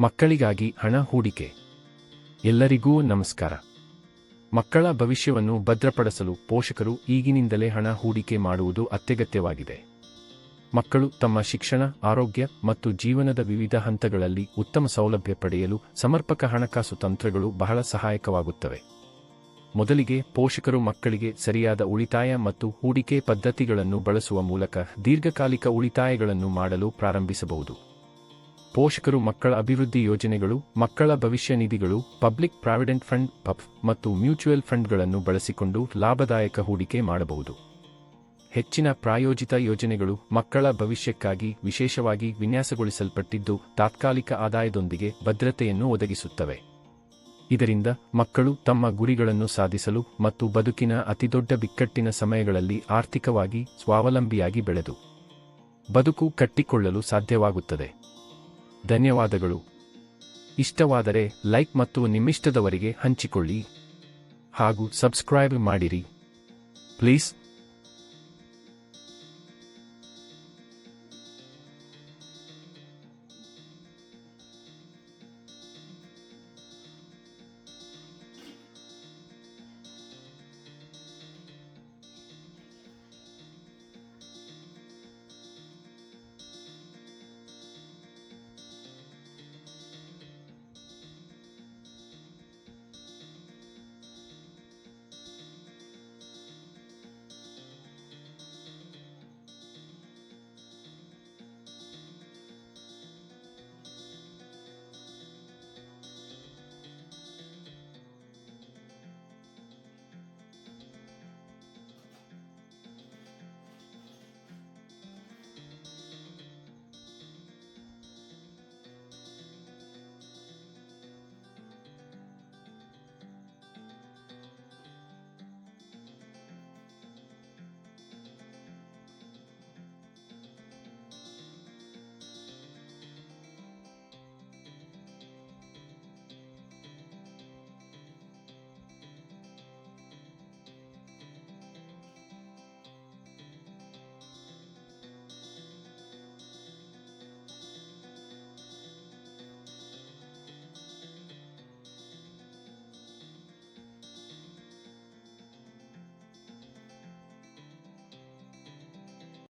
ಮಕ್ಕಳಿಗಾಗಿ ಹಣ ಹೂಡಿಕೆ. ಎಲ್ಲರಿಗೂ ನಮಸ್ಕಾರ. ಮಕ್ಕಳ ಭವಿಷ್ಯವನ್ನು ಭದ್ರಪಡಿಸಲು ಪೋಷಕರು ಈಗಿನಿಂದಲೇ ಹಣ ಹೂಡಿಕೆ ಮಾಡುವುದು ಅತ್ಯಗತ್ಯವಾಗಿದೆ. ಮಕ್ಕಳು ತಮ್ಮ ಶಿಕ್ಷಣ, ಆರೋಗ್ಯ ಮತ್ತು ಜೀವನದ ವಿವಿಧ ಹಂತಗಳಲ್ಲಿ ಉತ್ತಮ ಸೌಲಭ್ಯ ಪಡೆಯಲು ಸಮರ್ಪಕ ಹಣಕಾಸು ತಂತ್ರಗಳು ಬಹಳ ಸಹಾಯಕವಾಗುತ್ತವೆ. ಮೊದಲಿಗೆ, ಪೋಷಕರು ಮಕ್ಕಳಿಗೆ ಸರಿಯಾದ ಉಳಿತಾಯ ಮತ್ತು ಹೂಡಿಕೆ ಪದ್ಧತಿಗಳನ್ನು ಬಳಸುವ ಮೂಲಕ ದೀರ್ಘಕಾಲಿಕ ಉಳಿತಾಯಗಳನ್ನು ಮಾಡಲು ಪ್ರಾರಂಭಿಸಬಹುದು. ಪೋಷಕರು ಮಕ್ಕಳ ಅಭಿವೃದ್ಧಿ ಯೋಜನೆಗಳು, ಮಕ್ಕಳ ಭವಿಷ್ಯ ನಿಧಿಗಳು, ಪಬ್ಲಿಕ್ ಪ್ರಾವಿಡೆಂಟ್ ಫಂಡ್ (ಪಫ್) ಮತ್ತು ಮ್ಯೂಚುವಲ್ ಫಂಡ್ಗಳನ್ನು ಬಳಸಿಕೊಂಡು ಲಾಭದಾಯಕ ಹೂಡಿಕೆ ಮಾಡಬಹುದು. ಹೆಚ್ಚಿನ ಪ್ರಾಯೋಜಿತ ಯೋಜನೆಗಳು ಮಕ್ಕಳ ಭವಿಷ್ಯಕ್ಕಾಗಿ ವಿಶೇಷವಾಗಿ ವಿನ್ಯಾಸಗೊಳಿಸಲ್ಪಟ್ಟಿದ್ದು, ತಾತ್ಕಾಲಿಕ ಆದಾಯದೊಂದಿಗೆ ಭದ್ರತೆಯನ್ನು ಒದಗಿಸುತ್ತವೆ. ಇದರಿಂದ ಮಕ್ಕಳು ತಮ್ಮ ಗುರಿಗಳನ್ನು ಸಾಧಿಸಲು ಮತ್ತು ಬದುಕಿನ ಅತಿದೊಡ್ಡ ಬಿಕ್ಕಟ್ಟಿನ ಸಮಯಗಳಲ್ಲಿ ಆರ್ಥಿಕವಾಗಿ ಸ್ವಾವಲಂಬಿಯಾಗಿ ಬೆಳೆದು ಬದುಕು ಕಟ್ಟಿಕೊಳ್ಳಲು ಸಾಧ್ಯವಾಗುತ್ತದೆ. ಧನ್ಯವಾದಗಳು. ಇಷ್ಟವಾದರೆ ಲೈಕ್ ಮತ್ತು ನಿಮ್ಮಿಷ್ಟದವರಿಗೆ ಹಂಚಿಕೊಳ್ಳಿ ಹಾಗೂ ಸಬ್ಸ್ಕ್ರೈಬ್ ಮಾಡಿರಿ ಪ್ಲೀಸ್.